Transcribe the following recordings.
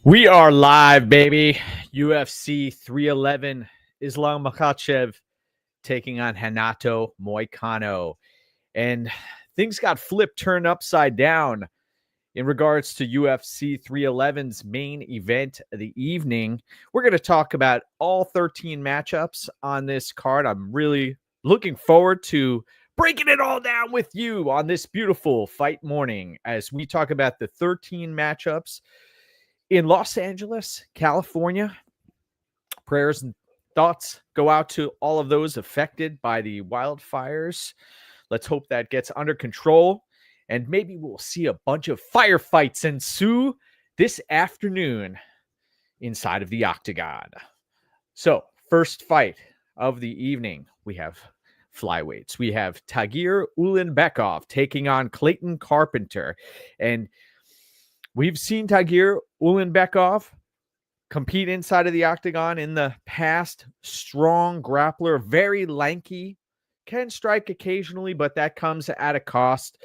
We are live, baby. UFC 311. Islam Makhachev taking on Hanato Moicano. And things got flipped, turned upside down in regards to UFC 311's main event of the evening. We're going to talk about all 13 matchups on this card. I'm really looking forward to breaking it all down with you on this beautiful fight morning as we talk about the 13 matchups in Los Angeles, California. Prayers and thoughts go out to all of those affected by the wildfires. Let's hope that gets under control, and maybe we'll see a bunch of firefights ensue this afternoon inside of the octagon. So, first fight of the evening, we have flyweights. We have Tagir Ulanbekov taking on Clayton Carpenter. And we've seen Tagir Ulanbekov compete inside of the octagon in the past. Strong grappler, very lanky, can strike occasionally, but that comes at a cost.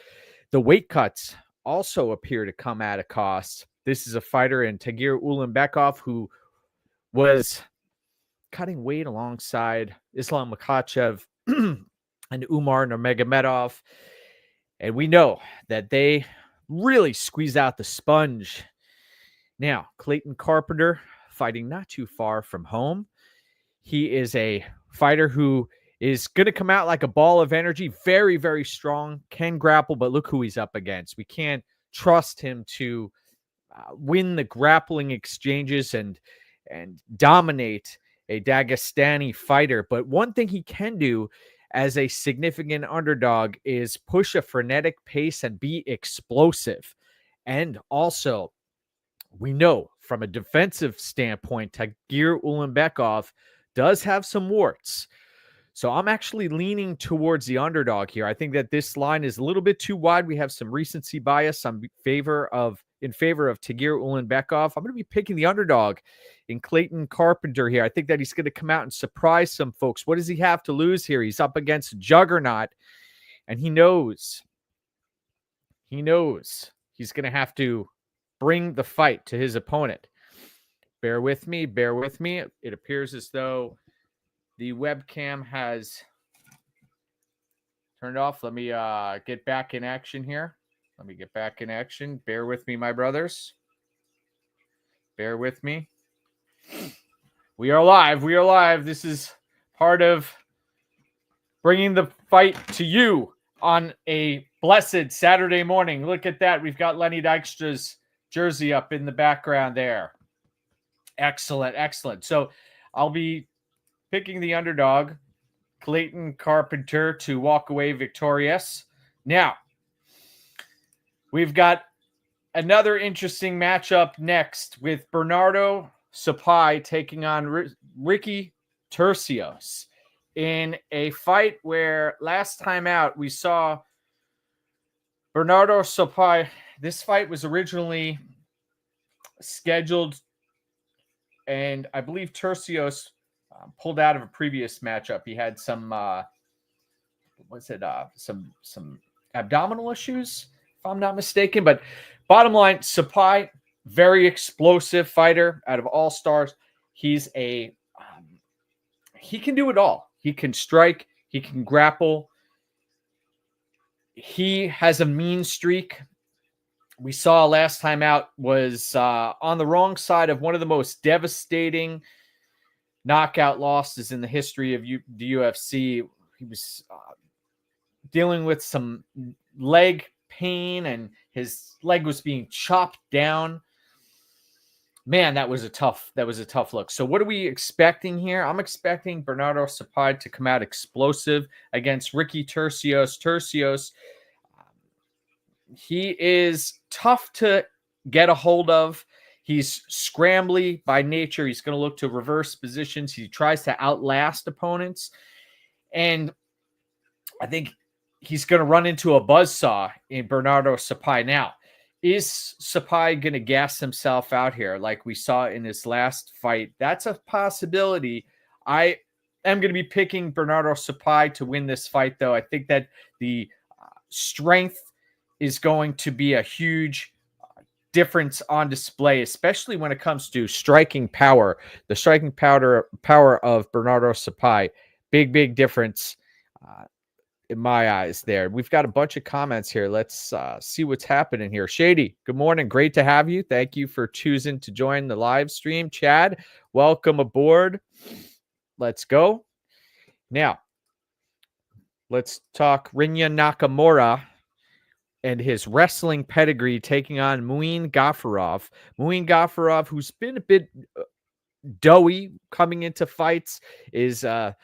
The weight cuts also appear to come at a cost. This is a fighter in Tagir Ulanbekov who was cutting weight alongside Islam Makhachev and Umar Nurmagomedov. And we know that they really squeeze out the sponge. Now, Clayton Carpenter fighting not too far from home. He is a fighter who is going to come out like a ball of energy, very, very strong, can grapple, but look who he's up against. We can't trust him to win the grappling exchanges and dominate a Dagestani fighter. But one thing he can do as a significant underdog is push a frenetic pace and be explosive. And also, we know from a defensive standpoint, Tagir Ulanbekov does have some warts. So I'm actually leaning towards the underdog here. I think that this line is a little bit too wide. We have some recency bias in favor of Tagir Ulanbekov. I'm going to be picking the underdog in Clayton Carpenter here. I think that he's going to come out and surprise some folks. What does he have to lose here? He's up against a juggernaut, and he knows he's going to have to bring the fight to his opponent. Bear with me. It appears as though the webcam has turned off. Let me get back in action here. Bear with me, my brothers. Bear with me. We are live. This is part of bringing the fight to you on a blessed Saturday morning. Look at that. We've got Lenny Dykstra's jersey up in the background there. Excellent. So I'll be picking the underdog, Clayton Carpenter, to walk away victorious. Now, we've got another interesting matchup next with Bernardo Sopaj taking on Ricky Turcios in a fight where last time out we saw Bernardo Sopaj. This fight was originally scheduled, and I believe Turcios pulled out of a previous matchup. He had some some abdominal issues, if I'm not mistaken. But bottom line, Sopaj, very explosive fighter out of all stars. He's he can do it all. He can strike. He can grapple. He has a mean streak. We saw last time out was on the wrong side of one of the most devastating knockout losses in the history of the UFC. He was dealing with some leg pain, and his leg was being chopped down. Man, that was a tough look. So what are we expecting here? I'm expecting Bernardo Sopaj to come out explosive against Ricky Turcios. Turcios, he is tough to get a hold of. He's scrambly by nature. He's going to look to reverse positions. He tries to outlast opponents. And I think he's going to run into a buzzsaw in Bernardo Sopaj. Now, is Sopaj going to gas himself out here like we saw in his last fight? That's a possibility. I am going to be picking Bernardo Sopaj to win this fight, though. I think that the strength is going to be a huge difference on display, especially when it comes to striking power. The striking power of Bernardo Sopaj, big difference in my eyes there. We've got a bunch of comments here. Let's see what's happening here. Shady, good morning. Great to have you. Thank you for choosing to join the live stream. Chad, welcome aboard. Let's go. Now, let's talk Rinya Nakamura and his wrestling pedigree taking on Muin Gafurov. Muin Gafurov, who's been a bit doughy coming into fights, is a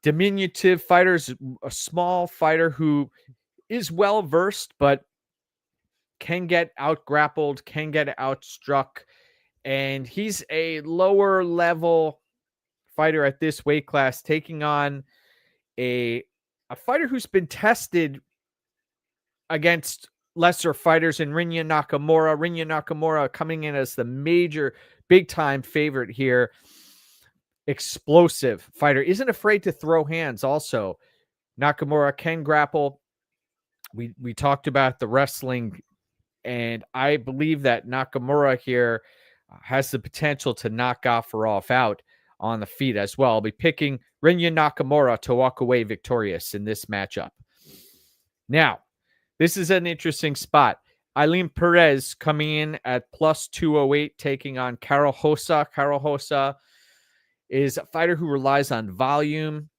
diminutive fighter, is a small fighter who is well versed, but can get out grappled, can get outstruck. And he's a lower level fighter at this weight class, taking on a fighter who's been tested against lesser fighters in Rinya Nakamura. Rinya Nakamura coming in as the major, big-time favorite here. Explosive fighter. Isn't afraid to throw hands also. Nakamura can grapple. We talked about the wrestling, and I believe that Nakamura here has the potential to knock Gafurov out on the feet as well. I'll be picking Rinya Nakamura to walk away victorious in this matchup. Now, this is an interesting spot. Eileen Perez coming in at plus 208, taking on Carol Rosa. Carol Rosa is a fighter who relies on volume,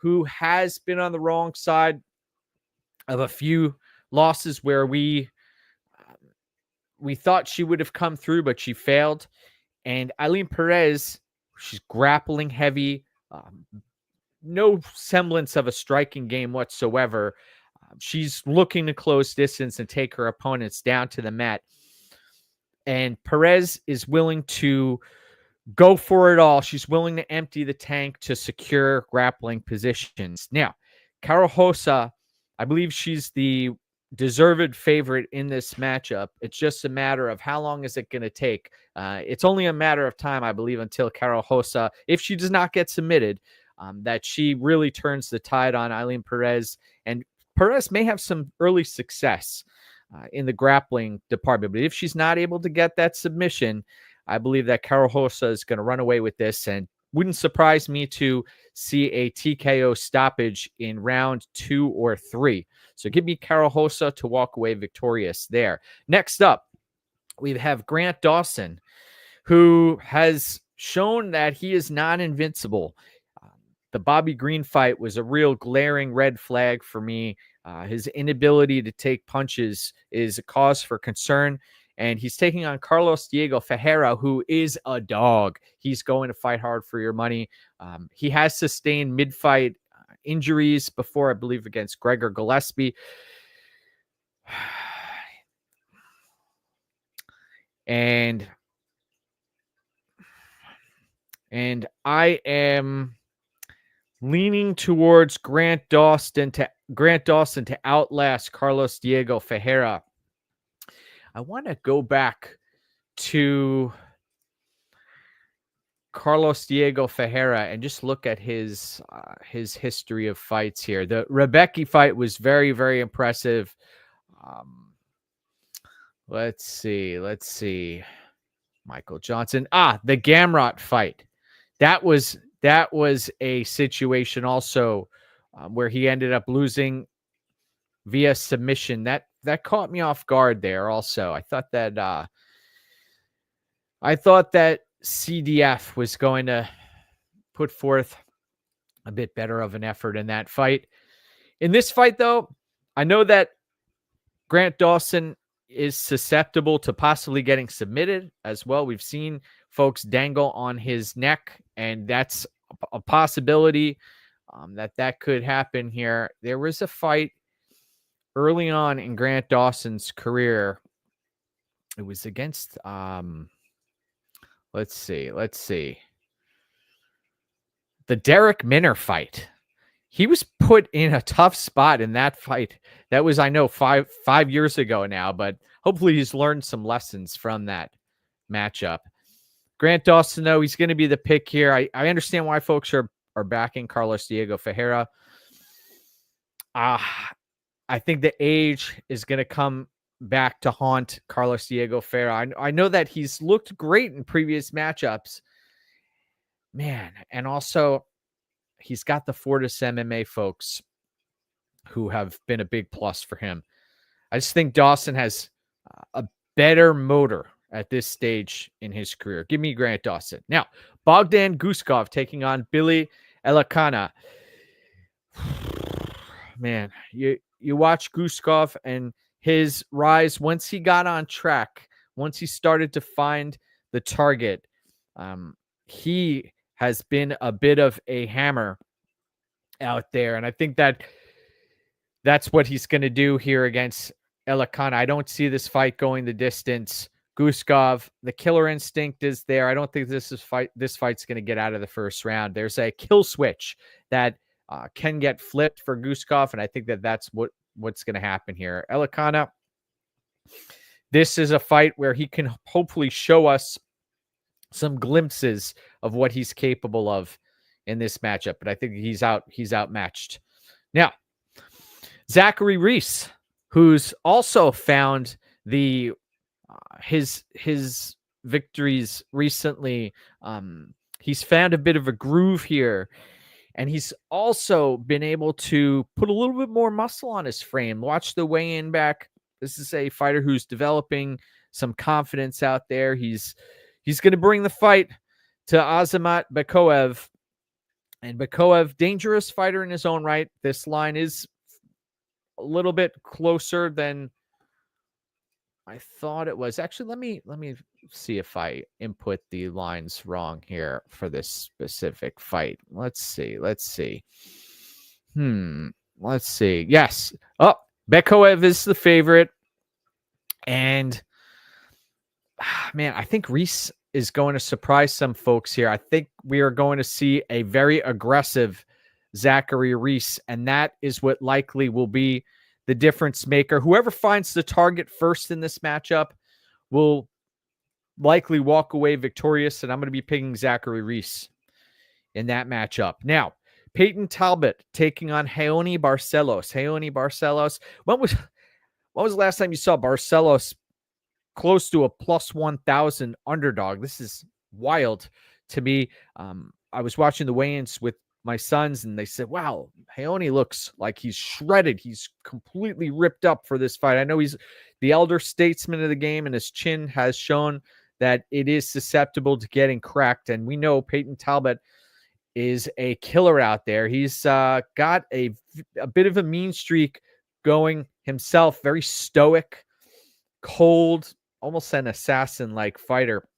who has been on the wrong side of a few losses where we thought she would have come through, but she failed. And Eileen Perez, she's grappling heavy, no semblance of a striking game whatsoever. She's looking to close distance and take her opponents down to the mat. And Perez is willing to go for it all. She's willing to empty the tank to secure grappling positions. Now, Carol Rosa, I believe she's the deserved favorite in this matchup. It's just a matter of how long is it going to take. It's only a matter of time, I believe, until Carol Rosa, if she does not get submitted, that she really turns the tide on Eileen Perez. And Perez may have some early success in the grappling department, but if she's not able to get that submission, I believe that Carol Rosa is going to run away with this, and wouldn't surprise me to see a TKO stoppage in round 2 or 3. So give me Carol Rosa to walk away victorious there. Next up, we have Grant Dawson, who has shown that he is not invincible. The Bobby Green fight was a real glaring red flag for me. His inability to take punches is a cause for concern. And he's taking on Carlos Diego Ferreira, who is a dog. He's going to fight hard for your money. He has sustained mid-fight injuries before, I believe, against Gregor Gillespie. And I am leaning towards Grant Dawson to outlast Carlos Diego Ferreira. I want to go back to Carlos Diego Ferreira and just look at his history of fights here. The Rebecca fight was very, very impressive. Let's see. Michael Johnson. The Gamrot fight. That was a situation also where he ended up losing via submission. That caught me off guard there also. I thought that CDF was going to put forth a bit better of an effort in that fight. In this fight, though, I know that Grant Dawson is susceptible to possibly getting submitted as well. We've seen folks dangle on his neck, and that's a possibility that could happen here. There was a fight early on in Grant Dawson's career. It was against, let's see. The Derek Minner fight. He was put in a tough spot in that fight. That was, I know, five years ago now, but hopefully he's learned some lessons from that matchup. Grant Dawson, though, he's going to be the pick here. I understand why folks are backing Carlos Diego Ferreira. I think the age is going to come back to haunt Carlos Diego Ferreira. I know that he's looked great in previous matchups. Man, and also he's got the Fortis MMA folks who have been a big plus for him. I just think Dawson has a better motor at this stage in his career. Give me Grant Dawson. Now, Bogdan Guskov taking on Billy Elekana. Man, you watch Guskov and his rise once he got on track, once he started to find the target. He has been a bit of a hammer out there, and I think that's what he's going to do here against Elekana. I don't see this fight going the distance. Guskov, the killer instinct is there. I don't think this fight's going to get out of the first round. There's a kill switch that can get flipped for Guskov, and I think that's what's going to happen here. Elekana, this is a fight where he can hopefully show us some glimpses of what he's capable of in this matchup, but I think he's outmatched. Now, Zachary Reese, who's also found his victories recently. He's found a bit of a groove here, and he's also been able to put a little bit more muscle on his frame. Watch the weigh-in back. This is a fighter who's developing some confidence out there. He's going to bring the fight to Azamat Bekoev. And Bekoev, dangerous fighter in his own right. This line is a little bit closer than I thought it was. Actually, let me see if I input the lines wrong here for this specific fight. Let's see. Let's see. Yes. Oh, Bekoev is the favorite. And man, I think Reese is going to surprise some folks here. I think we are going to see a very aggressive Zachary Reese, and that is what likely will be the difference maker. Whoever finds the target first in this matchup will likely walk away victorious, and I'm going to be picking Zachary Reese in that matchup. Now, Peyton Talbott taking on Raoni Barcelos. Raoni Barcelos. When was the last time you saw Barcelos close to a plus 1,000 underdog? This is wild to me. I was watching the weigh-ins with my sons, and they said, wow, Raoni looks like he's shredded. He's completely ripped up for this fight. I know he's the elder statesman of the game, and his chin has shown that it is susceptible to getting cracked. And we know Peyton Talbott is a killer out there. He's got a bit of a mean streak going himself, very stoic, cold, almost an assassin-like fighter.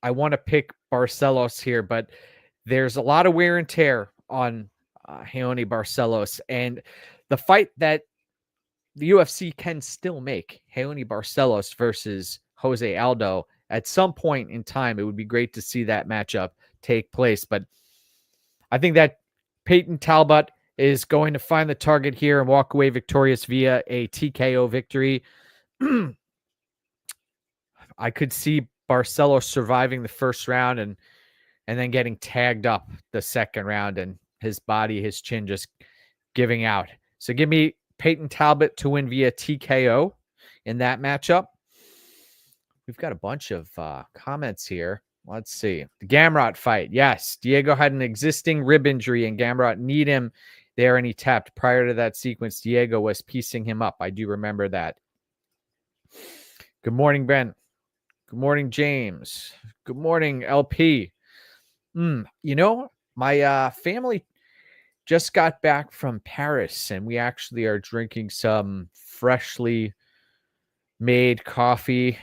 I want to pick Barcelos here, but there's a lot of wear and tear on Raoni Barcelos, and the fight that the UFC can still make, Raoni Barcelos versus Jose Aldo, at some point in time, it would be great to see that matchup take place. But I think that Peyton Talbott is going to find the target here and walk away victorious via a TKO victory. I could see Barcelos surviving the first round and then getting tagged up the second round, and his body, his chin just giving out. So give me Peyton Talbott to win via TKO in that matchup. We've got a bunch of comments here. Let's see. The Gamrot fight. Yes, Diego had an existing rib injury, and Gamrot need him there, and he tapped. Prior to that sequence, Diego was piecing him up. I do remember that. Good morning, Ben. Good morning, James. Good morning, LP. You know, my family just got back from Paris, and we actually are drinking some freshly made coffee,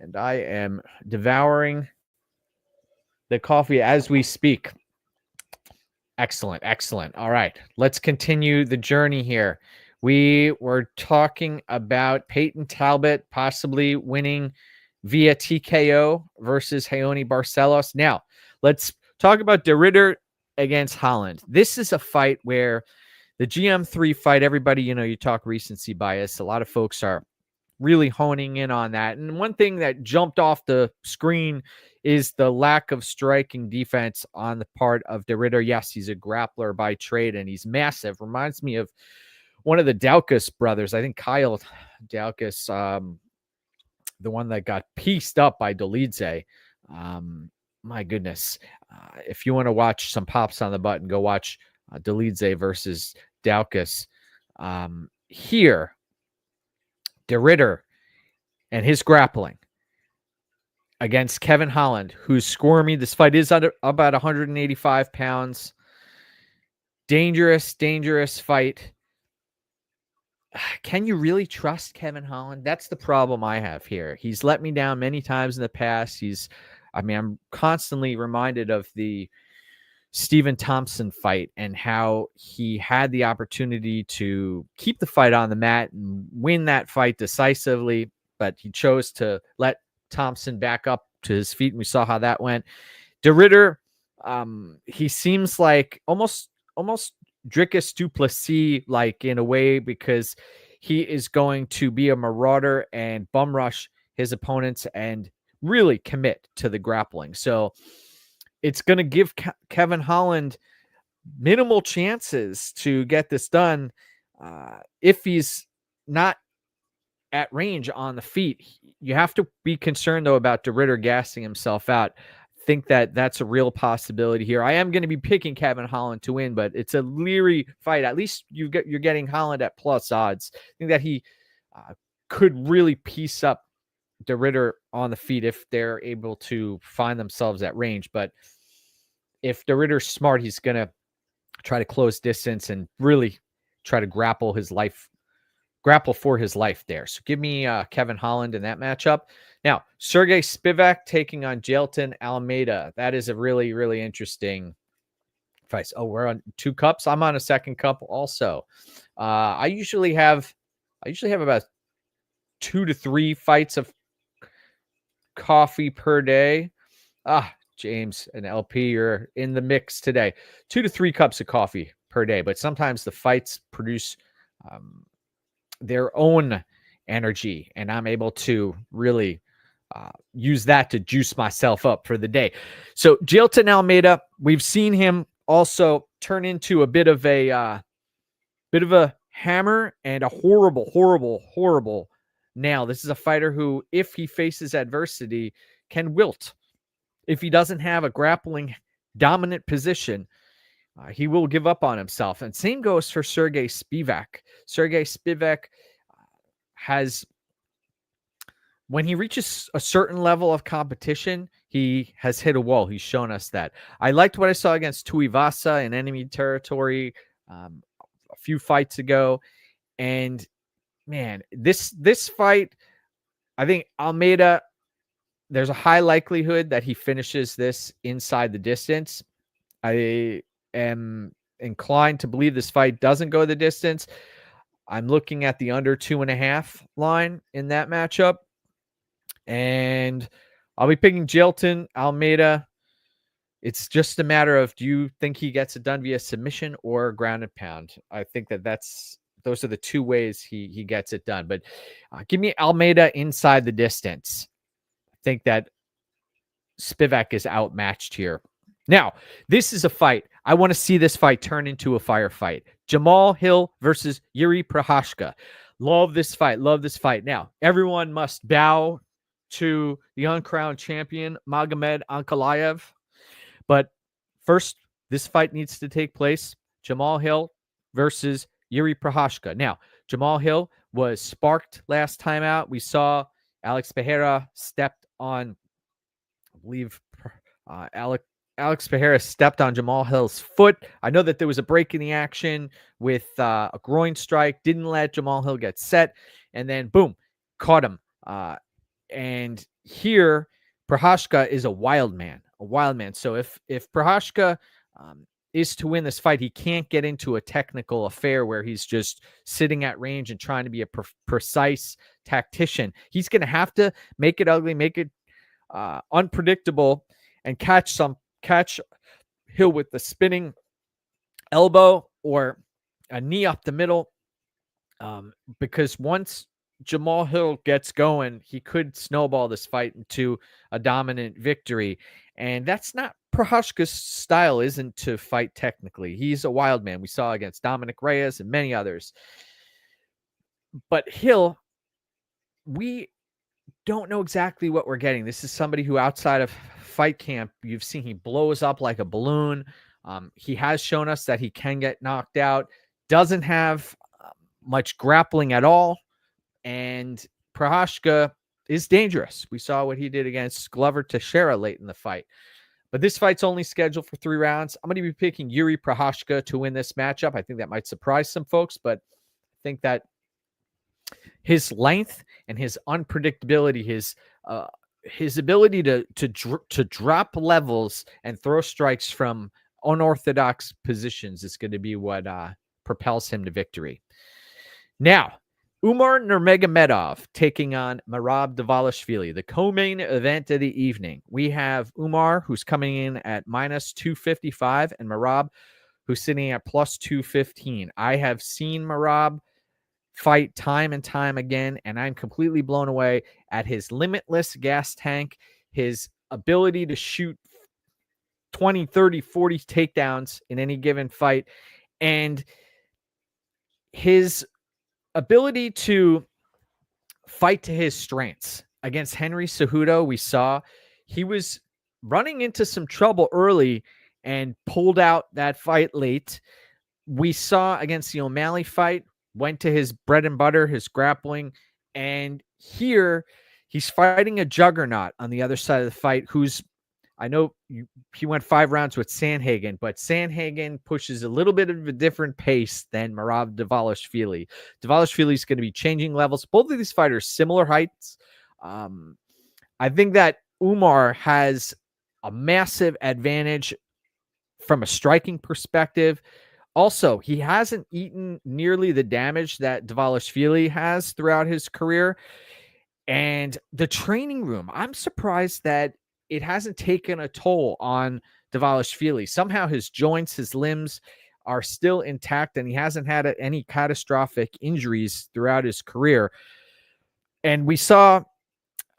and I am devouring the coffee as we speak. Excellent, excellent. All right, let's continue the journey here. We were talking about Peyton Talbott possibly winning via TKO versus Raoni Barcelos. Now, let's talk about De Ridder against Holland. This is a fight where the GM3 fight, everybody, you talk recency bias. A lot of folks are really honing in on that. And one thing that jumped off the screen is the lack of striking defense on the part of De Ridder. Yes, he's a grappler by trade, and he's massive. Reminds me of one of the Daukaus brothers, I think Kyle Daukaus, the one that got pieced up by Dolidze. My goodness. If you want to watch some pops on the button, go watch Dolidze versus Daukaus. Here, De Ridder and his grappling against Kevin Holland, who's squirmy. This fight is about 185 pounds. Dangerous fight. Can you really trust Kevin Holland? That's the problem I have here. He's let me down many times in the past. I'm constantly reminded of the Stephen Thompson fight and how he had the opportunity to keep the fight on the mat and win that fight decisively, but he chose to let Thompson back up to his feet, and we saw how that went. De Ridder, he seems like almost Dricus du Plessis, like in a way, because he is going to be a marauder and bum rush his opponents and really commit to the grappling. So it's going to give Kevin Holland minimal chances to get this done if he's not at range on the feet. You have to be concerned, though, about De Ridder gassing himself out. I think that that's a real possibility here. I am going to be picking Kevin Holland to win, but it's a leery fight. At least you're getting Holland at plus odds. I think that he could really piece up De Ridder on the feet if they're able to find themselves at range. But if De Ridder's smart, he's going to try to close distance and really try to grapple for his life there. So give me Kevin Holland in that matchup. Now, Sergey Spivak taking on Jailton Almeida. That is a really, really interesting fight. Oh, we're on 2 cups. I'm on a second cup also. I usually have about 2 to 3 fights of coffee per day. James and LP, you're in the mix today. 2 to 3 cups of coffee per day, but sometimes the fights produce their own energy, and I'm able to really use that to juice myself up for the day. So Jailton Almeida, we've seen him also turn into a bit of a hammer and a horrible nail. This is a fighter who, if he faces adversity, can wilt. If he doesn't have a grappling dominant position, he will give up on himself. And same goes for Sergey Spivak. Sergey Spivak has, when he reaches a certain level of competition, he has hit a wall. He's shown us that. I liked what I saw against Tuivasa in enemy territory a few fights ago. And man, this fight, I think Almeida, there's a high likelihood that he finishes this inside the distance. I am inclined to believe this fight doesn't go the distance. I'm looking at the under 2.5 line in that matchup. And I'll be picking Jailton Almeida. It's just a matter of, do you think he gets it done via submission or ground and pound? I think those are the 2 ways he gets it done. But give me Almeida inside the distance. I think that Spivak is outmatched here. Now, this is a fight. I want to see this fight turn into a firefight. Jamal Hill versus Yuri Prochazka. Love this fight. Now, everyone must bow to the uncrowned champion, Magomed Ankalaev. But first, this fight needs to take place. Jamal Hill versus Yuri Prochazka. Now, Jamal Hill was sparked last time out. We saw Alex Ferreira stepped on, I believe, Alex Ferreira stepped on Jamal Hill's foot. I know that there was a break in the action with a groin strike. Didn't let Jamal Hill get set. And then, boom, caught him. And here, Prochazka is a wild man. So if Prochazka is to win this fight, he can't get into a technical affair where he's just sitting at range and trying to be a precise tactician. He's going to have to make it ugly, make it unpredictable, and catch Hill with the spinning elbow or a knee up the middle. Because once Jamal Hill gets going, he could snowball this fight into a dominant victory. And that's not Prochazka's style, isn't to fight technically. He's a wild man. We saw against Dominic Reyes and many others. But Hill, we don't know exactly what we're getting. This is somebody who outside of fight camp, you've seen he blows up like a balloon. He has shown us that he can get knocked out, doesn't have much grappling at all. And Prochazka is dangerous. We saw what he did against Glover Teixeira late in the fight. But this fight's only scheduled for 3 rounds. I'm going to be picking Yuri Prochazka to win this matchup. I think that might surprise some folks, but I think that his length and his unpredictability, his ability to drop levels and throw strikes from unorthodox positions is going to be what propels him to victory. Now, Umar Nurmagomedov taking on Merab Dvalishvili, the co-main event of the evening. We have Umar, who's coming in at minus 255, and Merab, who's sitting at plus 215. I have seen Merab fight time and time again, and I'm completely blown away at his limitless gas tank, his ability to shoot 20, 30, 40 takedowns in any given fight, and his ability to fight to his strengths. Against Henry Cejudo, we saw he was running into some trouble early and pulled out that fight late. We saw against the O'Malley fight, went to his bread and butter, his grappling, and here he's fighting a juggernaut on the other side of the fight who's, I know he went 5 rounds with Sandhagen, but Sandhagen pushes a little bit of a different pace than Merab Dvalishvili. Dvalishvili is going to be changing levels. Both of these fighters, similar heights. I think that Umar has a massive advantage from a striking perspective. Also, he hasn't eaten nearly the damage that Dvalishvili has throughout his career. And the training room, I'm surprised that it hasn't taken a toll on Dvalishvili. Somehow his joints, his limbs are still intact, and he hasn't had any catastrophic injuries throughout his career. And we saw,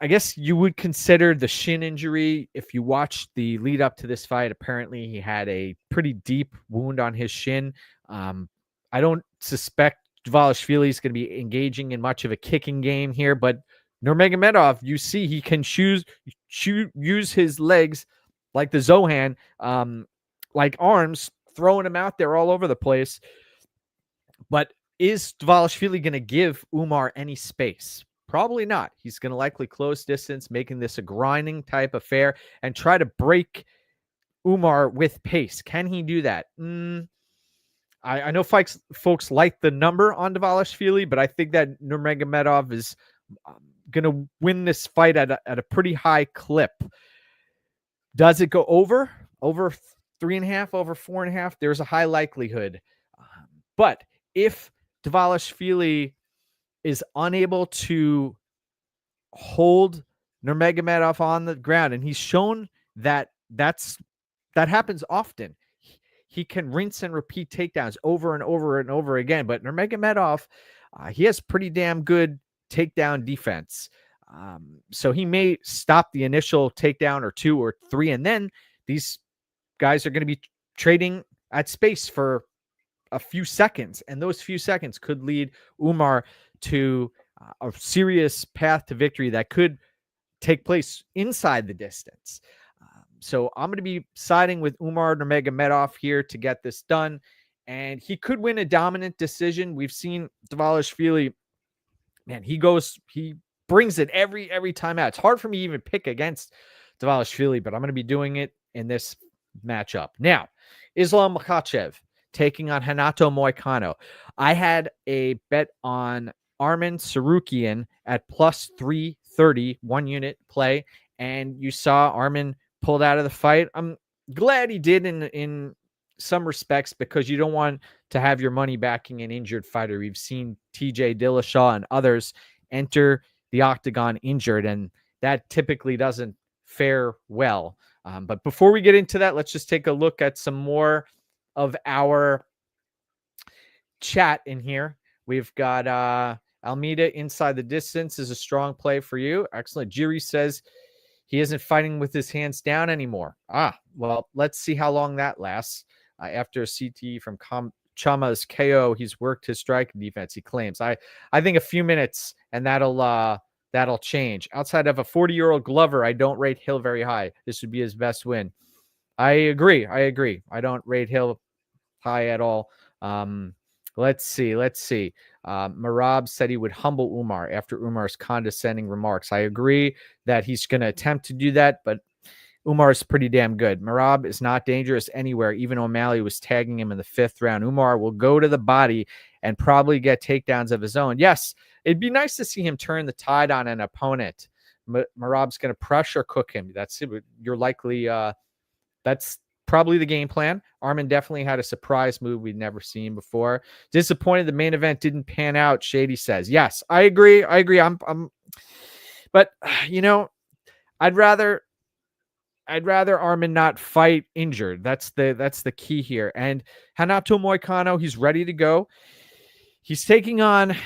I guess you would consider the shin injury. If you watched the lead up to this fight, apparently he had a pretty deep wound on his shin. I don't suspect Dvalishvili is going to be engaging in much of a kicking game here, but Nurmagomedov, you see, he can use his legs like the Zohan, like arms, throwing him out there all over the place. But is Dvalishvili going to give Umar any space? Probably not. He's going to likely close distance, making this a grinding type affair and try to break Umar with pace. Can he do that? I know folks like the number on Dvalishvili, but I think that Nurmagomedov is going to win this fight at a pretty high clip. Does it go over 3.5, over 4.5? There's a high likelihood. But if Dvalishvili is unable to hold Nurmagomedov on the ground, and he's shown that happens often. He can rinse and repeat takedowns over and over and over again. But Nurmagomedov, he has pretty damn good takedown defense. So he may stop the initial takedown or 2 or 3, and then these guys are going to be trading at space for a few seconds, and those few seconds could lead Umar to a serious path to victory that could take place inside the distance. So I'm going to be siding with Umar Nurmagomedov here to get this done, and he could win a dominant decision. We've seen Dvalishvili, man, he brings it every time out. It's hard for me to even pick against Dvalishvili, but I'm going to be doing it in this matchup. Now, Islam Makhachev taking on Renato Moicano. I had a bet on Arman Sarukian at plus 330, 1 unit play, and you saw Arman pulled out of the fight. I'm glad he did in some respects, because you don't want to have your money backing an injured fighter. We've seen TJ Dillashaw and others enter the octagon injured, and that typically doesn't fare well. But before we get into that, let's just take a look at some more of our chat in here. We've got Almeida inside the distance is a strong play for you. Excellent. Jiri says he isn't fighting with his hands down anymore. Well, let's see how long that lasts. After a CT from Chama's KO, he's worked his striking defense, he claims. I think a few minutes and that'll change. Outside of a 40-year-old Glover, I don't rate Hill very high. This would be his best win. I agree. I don't rate Hill high at all. Let's see. Merab said he would humble Umar after Umar's condescending remarks. I agree that he's going to attempt to do that, but Umar is pretty damn good. Merab is not dangerous anywhere. Even O'Malley was tagging him in the 5th round. Umar will go to the body and probably get takedowns of his own. Yes, it'd be nice to see him turn the tide on an opponent. Merab's going to pressure cook him. That's it. You're likely that's probably the game plan. Arman definitely had a surprise move we'd never seen before. Disappointed the main event didn't pan out, Shady says. Yes, I agree. But I'd rather Arman not fight injured. That's the key here. And Renato Moicano, he's ready to go. He's taking on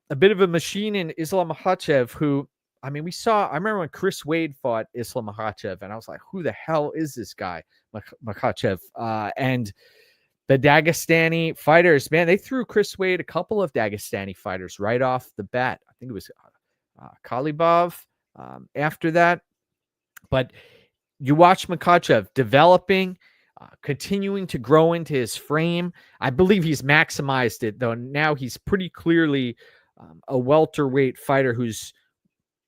a bit of a machine in Islam Makhachev, who, I remember when Chris Wade fought Islam Makhachev, and I was like, who the hell is this guy, Makhachev? And the Dagestani fighters, man, they threw Chris Wade a couple of Dagestani fighters right off the bat. I think it was Kalibov after that. But you watch Makhachev developing, continuing to grow into his frame. I believe he's maximized it, though. Now he's pretty clearly a welterweight fighter who's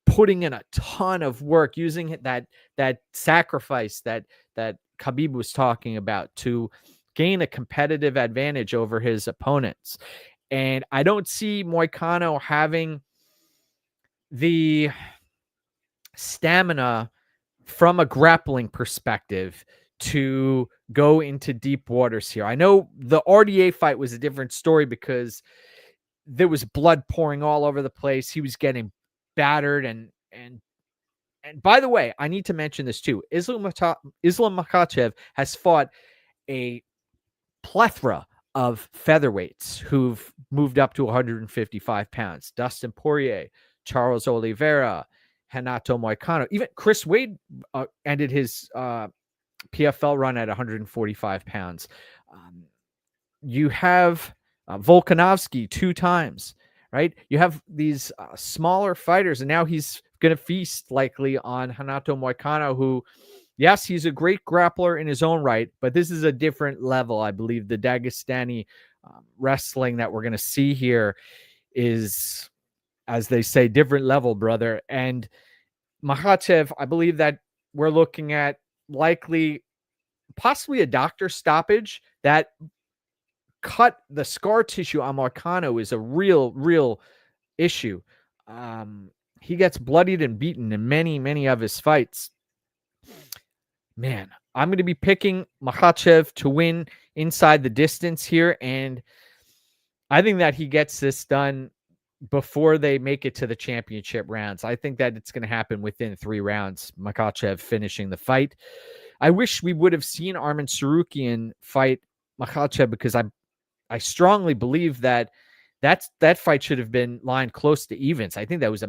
putting in a ton of work, using that sacrifice that Khabib was talking about to gain a competitive advantage over his opponents. And I don't see Moicano having the stamina from a grappling perspective to go into deep waters here. I know the RDA fight was a different story because there was blood pouring all over the place. He was getting battered, and by the way, I need to mention this too. Islam Makhachev has fought a plethora of featherweights who've moved up to 155 pounds. Dustin Poirier, Charles Oliveira, Renato Moicano. Even Chris Wade ended his PFL run at 145 pounds. You have Volkanovski 2 times, right? You have these smaller fighters, and now he's going to feast likely on Renato Moicano, who, yes, he's a great grappler in his own right, but this is a different level. I believe the Dagestani wrestling that we're going to see here is, as they say, different level, brother. And Makhachev, I believe that we're looking at likely possibly a doctor stoppage. That cut, the scar tissue on Moicano is a real issue. He gets bloodied and beaten in many of his fights. Man, I'm going to be picking Makhachev to win inside the distance here, and I think that he gets this done before they make it to the championship rounds. I think that it's going to happen within 3 rounds, Makhachev finishing the fight. I wish we would have seen Arman Tsarukyan fight Makhachev, because I strongly believe that fight should have been lined close to evens. I think that was a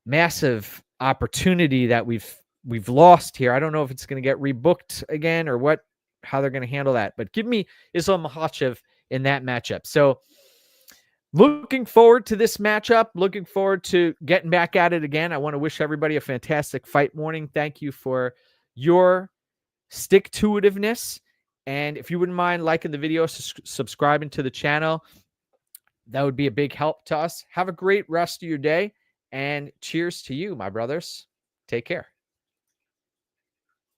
massive opportunity that we've lost here. I don't know if it's going to get rebooked again or how they're going to handle that, but give me Islam Makhachev in that matchup. So looking forward to this matchup, looking forward to getting back at it again. I want to wish everybody a fantastic fight morning. Thank you for your stick-to-itiveness. And if you wouldn't mind liking the video, subscribing to the channel, that would be a big help to us. Have a great rest of your day, and cheers to you, my brothers. Take care.